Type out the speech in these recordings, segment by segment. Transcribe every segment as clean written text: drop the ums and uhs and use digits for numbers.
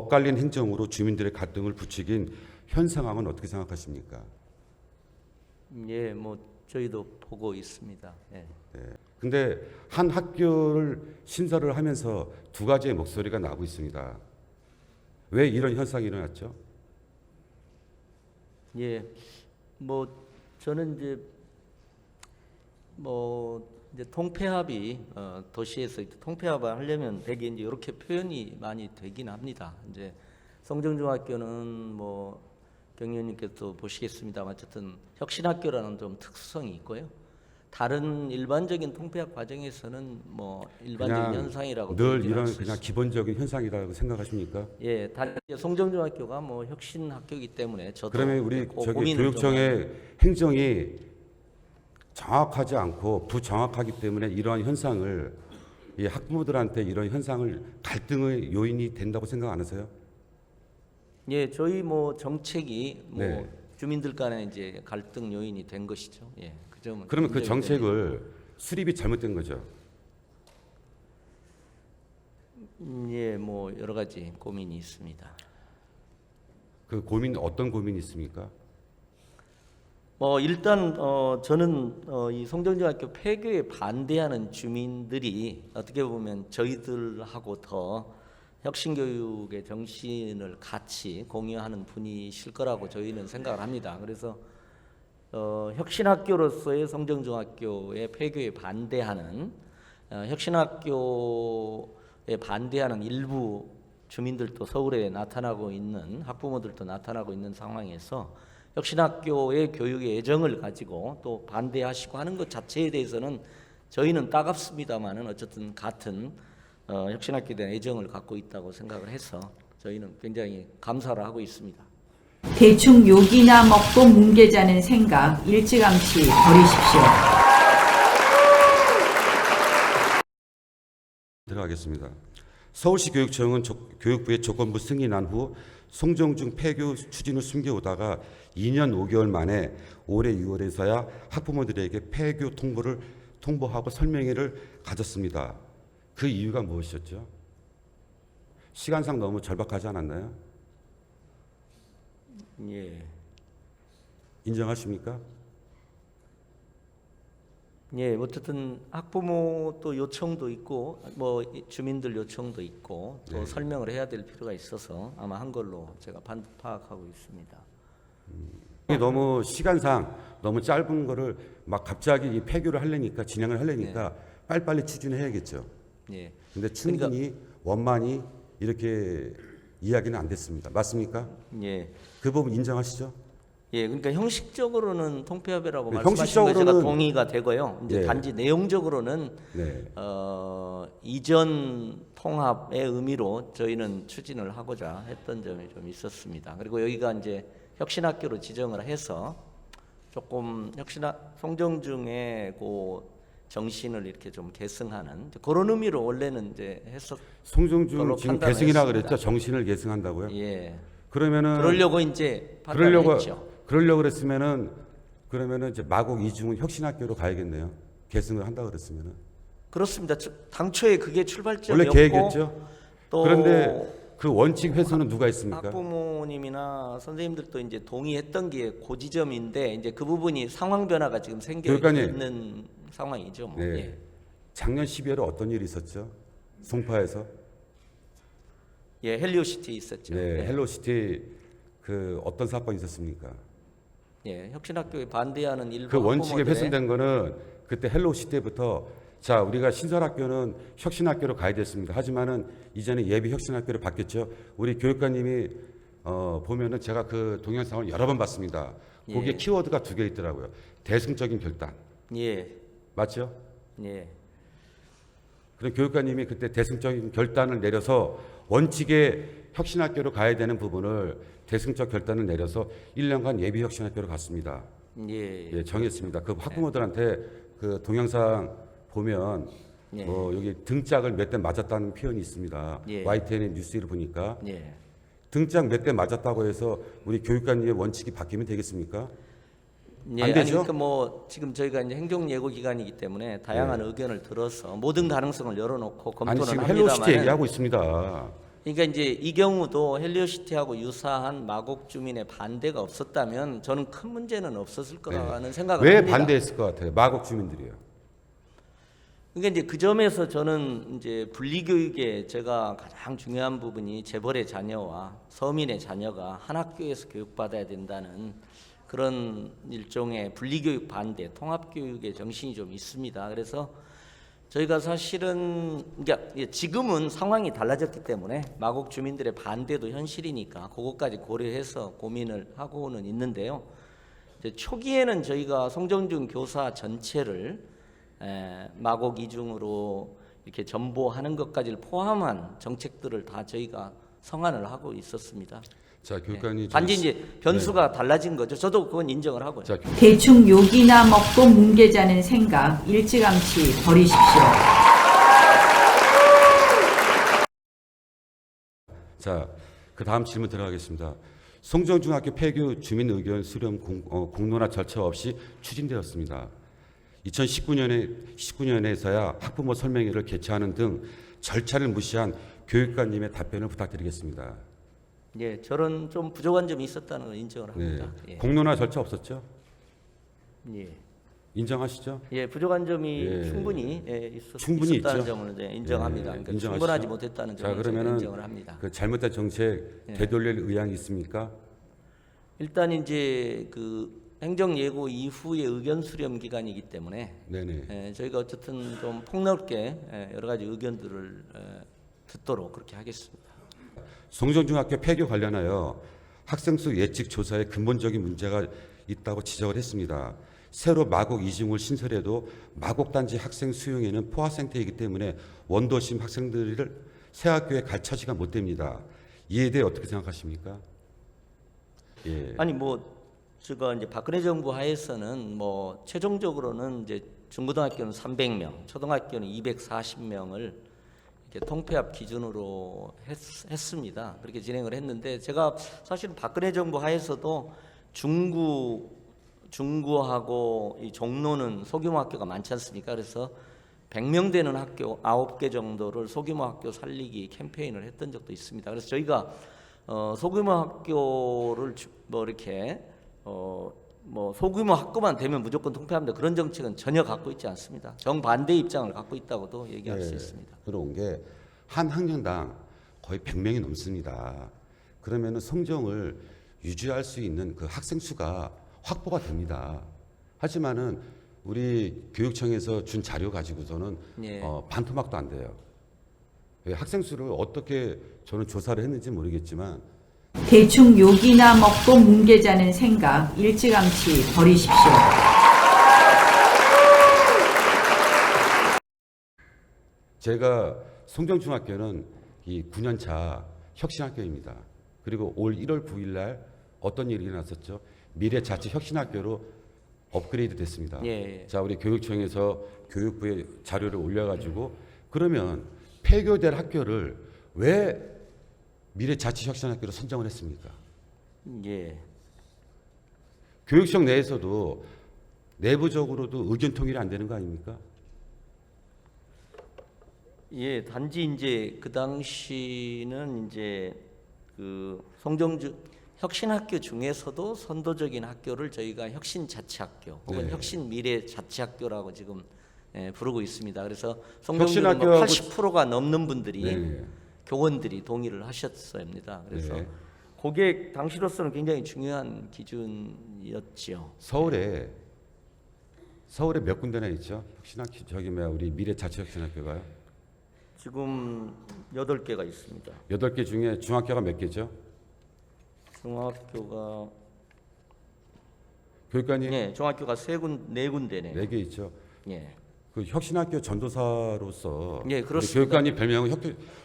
엇갈린 행정으로 주민들의 갈등을 부추긴 현 상황은 어떻게 생각하십니까? 예, 뭐 저희도 보고 있습니다. 예. 근데 한 학교를 신설을 하면서 두 가지의 목소리가 나오고 있습니다. 왜 이런 현상이 일어났죠? 예, 뭐 저는 이제 통폐합이 도시에서 이제 통폐합을 하려면 대개 이제 이렇게 표현이 많이 되긴 합니다. 이제 성정중학교는 뭐 경위원님께서 보시겠습니다만 어쨌든 혁신학교라는 좀 특수성이 있고요. 다른 일반적인 통폐합 과정에서는 뭐 일반적인 현상이라고 늘 얘기를 이런 할수 그냥 있습니다. 기본적인 현상이라고 생각하십니까? 예, 단 성정중학교가 뭐 혁신 학교이기 때문에 저도 그러면 우리 그 저기 고민을 좀 교육청의 행정이 정확하지 않고 부정확하기 때문에 이러한 현상을 이 학부모들한테 이런 현상을 갈등의 요인이 된다고 생각 안 하세요? 예, 저희 뭐 정책이 뭐 네. 주민들 간에 이제 갈등 요인이 된 것이죠. 예, 그 점은 그러면 그 인정이 됩니다. 정책을 수립이 잘못된 거죠. 예, 뭐 여러 가지 고민이 있습니다. 그 고민 어떤 고민이 있습니까? 뭐 일단 저는 이 성정중학교 폐교에 반대하는 주민들이 어떻게 보면 저희들하고 더 혁신교육의 정신을 같이 공유하는 분이실 거라고 저희는 생각을 합니다. 그래서 혁신학교로서의 성정중학교의 폐교에 반대하는 혁신학교에 반대하는 일부 주민들도 서울에 나타나고 있는 학부모들도 나타나고 있는 상황에서 혁신학교의 교육의 애정을 가지고 또 반대하시고 하는 것 자체에 대해서는 저희는 따갑습니다만은 어쨌든 같은 혁신학교에 대한 애정을 갖고 있다고 생각을 해서 저희는 굉장히 감사를 하고 있습니다. 대충 욕이나 먹고 뭉개자는 생각 일찌감치 버리십시오. 들어가겠습니다. 서울시 교육청은 교육부의 조건부 승인한 후 송정중 폐교 추진을 숨겨오다가 2년 5개월 만에 올해 6월에서야 학부모들에게 폐교 통보하고 설명회를 가졌습니다. 그 이유가 무엇이었죠? 시간상 너무 절박하지 않았나요? 예. 인정하십니까? 예, 어쨌든 학부모 또 요청도 있고 뭐 주민들 요청도 있고 또 네. 설명을 해야 될 필요가 있어서 아마 한 걸로 제가 파악하고 있습니다. 너무 시간상 너무 짧은 거를 막 갑자기 이 폐교를 하려니까 진행을 하려니까 빨리빨리 추진해야겠죠. 예. 근데 충분히 원만히 이렇게 이야기는 안 됐습니다. 맞습니까? 예. 그 부분 인정하시죠? 예, 그러니까 형식적으로는 통폐합이라고 네, 말씀하신 거 제가 형식적으로는 동의가 되고요. 이제 네. 단지 내용적으로는 네. 이전 통합의 의미로 저희는 추진을 하고자 했던 점이 좀 있었습니다. 그리고 여기가 이제 혁신학교로 지정을 해서 조금 성정중의 그 정신을 이렇게 좀 계승하는 그런 의미로 원래는 이제 했었. 송정중 걸로 지금 판단을 계승이라 했습니다. 그랬죠. 정신을 계승한다고요? 예. 그러면은 그러려고 이제 판단했죠. 그러려고 그랬으면은 그러면은 이제 마곡 이중은 혁신학교로 가야겠네요. 계승을 한다 그랬으면은 그렇습니다. 당초에 그게 원래 출발점이었고 계획이었죠. 또 그런데 그 원칙 훼손은 누가 했습니까? 학부모님이나 선생님들도 이제 동의했던 게 그 지점인데 이제 그 부분이 상황 변화가 지금 생겨 교육관님. 있는 상황이죠. 뭐. 네. 예. 작년 12월에 어떤 일이 있었죠? 송파에서 예, 헬리오시티에 있었죠. 네, 예. 헬로시티 그 어떤 사건이 있었습니까? 예, 혁신학교에 반대하는 일부 그 원칙에 학부모들의- 훼손된 거는 그때 헬로시티부터 자 우리가 신설학교는 혁신학교로 가야 됐습니다. 하지만은 이제는 예비 혁신학교로 바뀌었죠. 우리 교육관님이 보면은 제가 그 동영상을 여러 번 봤습니다. 거기에 예. 키워드가 두 개 있더라고요. 대승적인 결단 예, 맞죠? 예, 그럼 교육관님이 그때 대승적인 결단을 내려서 원칙의 혁신학교로 가야 되는 부분을 대승적 결단을 내려서 1년간 예비 혁신학교로 갔습니다. 예, 예, 정했습니다. 그 학부모들한테 그 동영상 보면 예. 여기 등짝을 몇 대 맞았다는 표현이 있습니다. 예. YTN 뉴스를 보니까 예. 등짝 몇 대 맞았다고 해서 우리 교육관님의 원칙이 바뀌면 되겠습니까? 예, 안 아니, 되죠? 그러니까 뭐 지금 저희가 이제 행정예고 기관이기 때문에 다양한 의견을 들어서 모든 가능성을 열어놓고 아니 검토는 지금 헬로시티 합니다만 얘기하고 있습니다. 그러니까 이제 이 경우도 헬리오시티하고 유사한 마곡 주민의 반대가 없었다면 저는 큰 문제는 없었을 거라는 생각을 왜 합니다. 반대했을 것 같아요? 마곡 주민들이요. 그러니까 이제 그 점에서 저는 이제 분리교육에 제가 가장 중요한 부분이 재벌의 자녀와 서민의 자녀가 한 학교에서 교육받아야 된다는 그런 일종의 분리교육 반대, 통합교육의 정신이 좀 있습니다. 그래서 저희가 사실은 그러니까 지금은 상황이 달라졌기 때문에 마곡 주민들의 반대도 현실이니까 그것까지 고려해서 고민을 하고는 있는데요. 이제 초기에는 저희가 송정준 교사 전체를 마곡 이중으로 이렇게 전보하는 것까지를 포함한 정책들을 다 저희가 성안을 하고 있었습니다. 자, 교육관님. 단지 이제 변수가 달라진 거죠. 저도 그건 인정을 하고요. 자, 대충 욕이나 먹고 뭉개자는 생각 일찌감치 버리십시오. 자, 그 다음 질문 들어가겠습니다. 송정중학교 폐교 주민 의견 수렴 공론화 절차 없이 추진되었습니다. 2019년에서야 학부모 설명회를 개최하는 등 절차를 무시한 교육관님의 답변을 부탁드리겠습니다. 예, 저런 좀 부족한 점이 있었다는 걸 인정을 합니다. 네. 공론화 절차 없었죠? 예. 인정하시죠? 예, 부족한 점이 예. 충분히 충분히 있었다는 있죠? 점을 인정합니다. 예, 그러니까 인정하시죠? 충분하지 못했다는 자, 점을 그러면은 인정을 합니다. 그 잘못된 정책 되돌릴 의향이 있습니까? 일단 이제 그 행정 예고 이후의 의견 수렴 기간이기 때문에 네네. 저희가 어쨌든 좀 폭넓게 여러 가지 의견들을 듣도록 그렇게 하겠습니다. 송정중학교 폐교 관련하여 학생 수 예측 조사에 근본적인 문제가 있다고 지적을 했습니다. 새로 마곡 이중을 신설해도 마곡 단지 학생 수용에는 포화 상태이기 때문에 원도심 학생들을 새 학교에 갈 처지가 못 됩니다. 이에 대해 어떻게 생각하십니까? 예. 아니 뭐 제가 이제 박근혜 정부 하에서는 뭐 최종적으로는 이제 중고등학교는 300명, 초등학교는 240명을 이렇게 통폐합 기준으로 했습니다. 그렇게 진행을 했는데 제가 사실은 박근혜 정부 하에서도 중구하고 이 종로는 소규모 학교가 많지 않습니까? 그래서 100명 되는 학교 9개 정도를 소규모 학교 살리기 캠페인을 했던 적도 있습니다. 그래서 저희가 소규모 학교를 뭐 이렇게 뭐 소규모 학교만 되면 무조건 통폐합니다. 그런 정책은 전혀 갖고 있지 않습니다. 정반대 입장을 갖고 있다고도 얘기할 수 있습니다. 들어온 게 한 학년당 거의 100명이 넘습니다. 그러면은 성정을 유지할 수 있는 그 학생 수가 확보가 됩니다. 하지만은 우리 교육청에서 준 자료 가지고서는 예. 반토막도 안 돼요. 학생 수를 어떻게 저는 조사를 했는지 모르겠지만 대충 욕이나 먹고 뭉개자는 생각 일찌감치 버리십시오. 제가 송정중학교는 이 9년차 혁신학교입니다. 그리고 올 1월 9일 날 어떤 일이 일어났었죠? 미래자치혁신학교로 업그레이드 됐습니다. 예. 자, 우리 교육청에서 교육부에 자료를 올려가지고 그러면 폐교될 학교를 왜 미래자치혁신학교로 선정을 했습니까? 예. 교육청 내에서도 내부적으로도 의견 통일이 안 되는 거 아닙니까? 예, 단지 이제 그 당시는 이제 그 송정주 혁신학교 중에서도 선도적인 학교를 저희가 혁신자치학교 혹은 네. 혁신미래자치학교라고 지금 부르고 있습니다. 그래서 송정주는 혁신학교하고 80%가 넘는 분들이 네. 교원들이 동의를 하셨습니다. 그래서 네. 그게 당시로서는 굉장히 중요한 기준이었지요. 서울에 몇 군데나 있죠? 혁신학교 저기 뭐야 우리 미래자치혁신학교가요? 지금 8개가 있습니다. 8개 중에 중학교가 몇 개죠? 중학교가 교육관님 중학교가 4군데네요. 4개 있죠. 예. 그 혁신학교 전도사로서 예, 우리 그렇습니다. 교육관님 별명은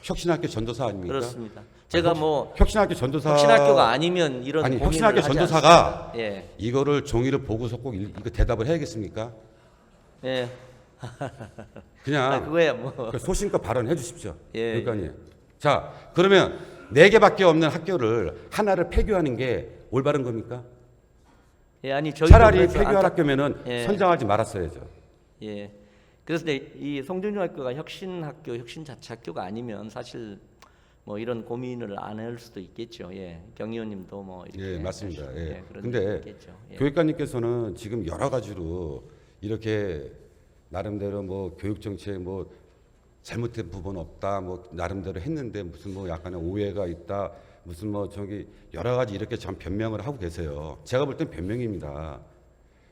혁신학교 전도사 아닙니까? 그렇습니다. 제가 뭐 혁신학교 전도사 혁신학교가 아니면 이런 아니 고민을 혁신학교 하지 전도사가 않습니다. 예. 이거를 종이를 보고서 꼭 이거 대답을 해야겠습니까? 예. 그냥 그거야 뭐. 그 소신껏 발언해 주십시오. 예. 교육관님. 자, 그러면 4개밖에 없는 학교를 하나를 폐교하는 게 올바른 겁니까? 예, 아니 저희 차라리 폐교할 학교면은 예. 선정하지 말았어야죠. 예. 그래서 이 송정중학교가 혁신학교, 혁신자치학교가 아니면 사실 뭐 이런 고민을 안 할 수도 있겠죠. 예, 경 의원님도 뭐 이렇게 예, 맞습니다. 하시고, 예. 그런 근데 게 있겠죠. 예. 교육관님께서는 지금 여러 가지로 이렇게 나름대로 뭐 교육 정책 뭐 잘못된 부분 없다, 뭐 나름대로 했는데 무슨 뭐 약간의 오해가 있다, 무슨 뭐 저기 여러 가지 이렇게 참 변명을 하고 계세요. 제가 볼 땐 변명입니다.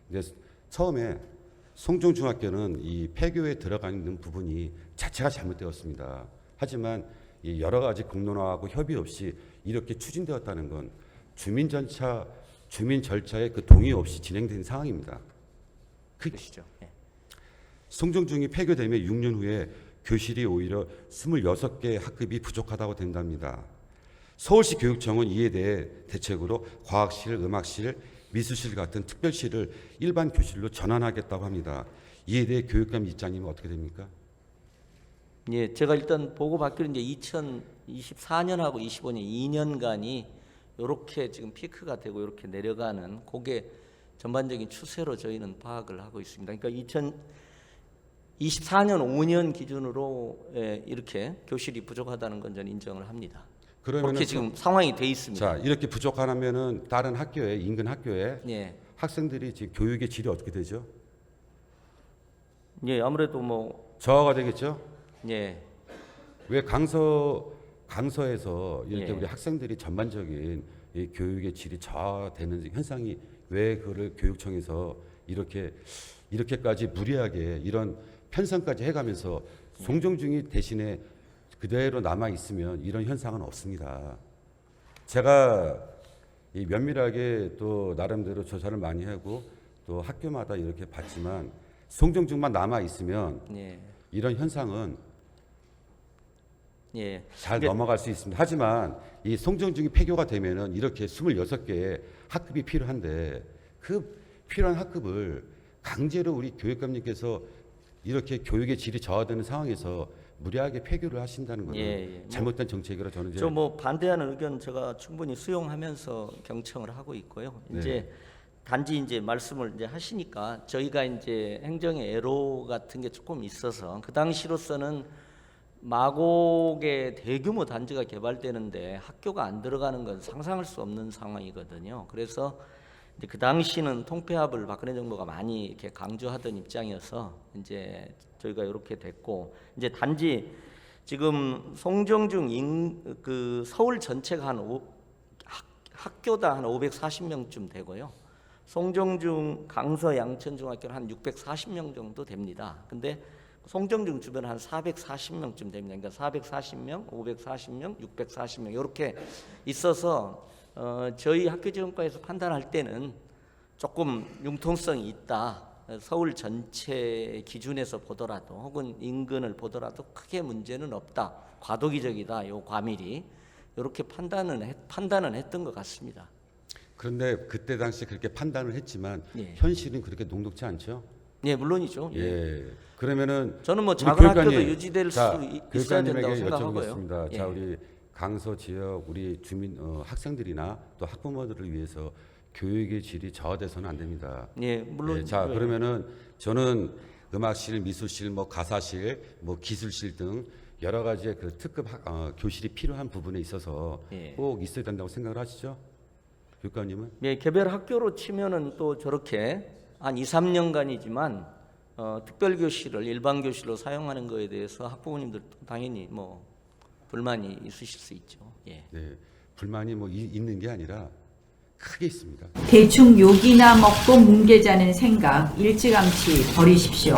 근데 처음에 송정중학교는 이 폐교에 들어가 있는 부분이 자체가 잘못되었습니다. 하지만 이 여러 가지 공론화하고 협의 없이 이렇게 추진되었다는 건 주민 절차의 그 동의 없이 진행된 상황입니다. 그러시죠. 예. 송정중이 폐교되면 6년 후에 교실이 오히려 26개 학급이 부족하다고 된답니다. 서울시 교육청은 이에 대해 대책으로 과학실, 음악실, 미술실 같은 특별실을 일반 교실로 전환하겠다고 합니다. 이에 대해 교육감 입장님은 어떻게 됩니까? 예, 제가 일단 보고받기로 이제 2024년하고 25년 2년간이 이렇게 지금 피크가 되고 이렇게 내려가는 그게 전반적인 추세로 저희는 파악을 하고 있습니다. 그러니까 2024년 5년 기준으로 이렇게 교실이 부족하다는 건 저는 인정을 합니다. 그렇게 지금 상황이 돼 있습니다. 자, 이렇게 부족하면은 다른 학교에 인근 학교에 예, 학생들이 지금 교육의 질이 어떻게 되죠? 예, 아무래도 뭐 저하가 되겠죠? 예, 왜 강서에서 이렇게 예. 우리 학생들이 전반적인 이 교육의 질이 저하되는 현상이 왜 그를 교육청에서 이렇게까지 무리하게 이런 편성까지 해가면서 송정중이 대신에 그대로 남아 있으면 이런 현상은 없습니다. 제가 이 면밀하게 또 나름대로 조사를 많이 하고 또 학교마다 이렇게 봤지만 송정중만 남아 있으면 예, 이런 현상은 예. 잘 넘어갈 수 있습니다. 하지만 이 송정중이 폐교가 되면은 이렇게 26개의 학급이 필요한데 그 필요한 학급을 강제로 우리 교육감님께서 이렇게 교육의 질이 저하되는 상황에서 무리하게 폐교를 하신다는 것은 예. 잘못된 정책이라 저는 이제 저 뭐 반대하는 의견 제가 충분히 수용하면서 경청을 하고 있고요. 네. 이제 단지 이제 말씀을 이제 하시니까 저희가 이제 행정의 애로 같은 게 조금 있어서 그 당시로서는 마곡에 대규모 단지가 개발되는데 학교가 안 들어가는 건 상상할 수 없는 상황이거든요. 그래서 이제 그 당시는 통폐합을 박근혜 정부가 많이 이렇게 강조하던 입장이어서 이제 저희가 이렇게 됐고 이제 단지 지금 송정중 그 서울 전체가 학교당 한 540명쯤 되고요. 송정중 강서 양천중학교는 한 640명 정도 됩니다. 근데 송정중 주변 한 440명쯤 됩니다. 그러니까 440명, 540명, 640명 이렇게 있어서 저희 학교지원과에서 판단할 때는 조금 융통성이 있다. 서울 전체 기준에서 보더라도 혹은 인근을 보더라도 크게 문제는 없다. 과도기적이다. 요 과밀이 이렇게 판단은 했던 것 같습니다. 그런데 그때 당시 그렇게 판단을 했지만 예. 현실은 그렇게 녹록지 않죠. 예, 물론이죠. 예. 그러면은 저는 뭐 우리 작은 학교도 교육관님, 유지될 자, 수 있어야 된다고 교육관님에게 생각하고요. 여쭤보겠습니다. 예. 자, 우리 강서 지역 우리 주민 학생들이나 또 학부모들을 위해서 교육의 질이 저하돼서는 안 됩니다. 예, 물론. 예, 자, 그러면은 저는 음악실, 미술실, 뭐 가사실, 뭐 기술실 등 여러 가지의 그 특급 교실이 필요한 부분에 있어서 예. 꼭 있어야 된다고 생각을 하시죠? 교육관님은? 예, 개별 학교로 치면은 또 저렇게 한 2, 3년간이지만 특별 교실을 일반 교실로 사용하는 거에 대해서 학부모님들 당연히 뭐 불만이 있으실 수 있죠. 예. 네, 불만이 뭐 있는 게 아니라 크게 있습니다. 대충 욕이나 먹고 뭉개자는 생각 일찌감치 버리십시오.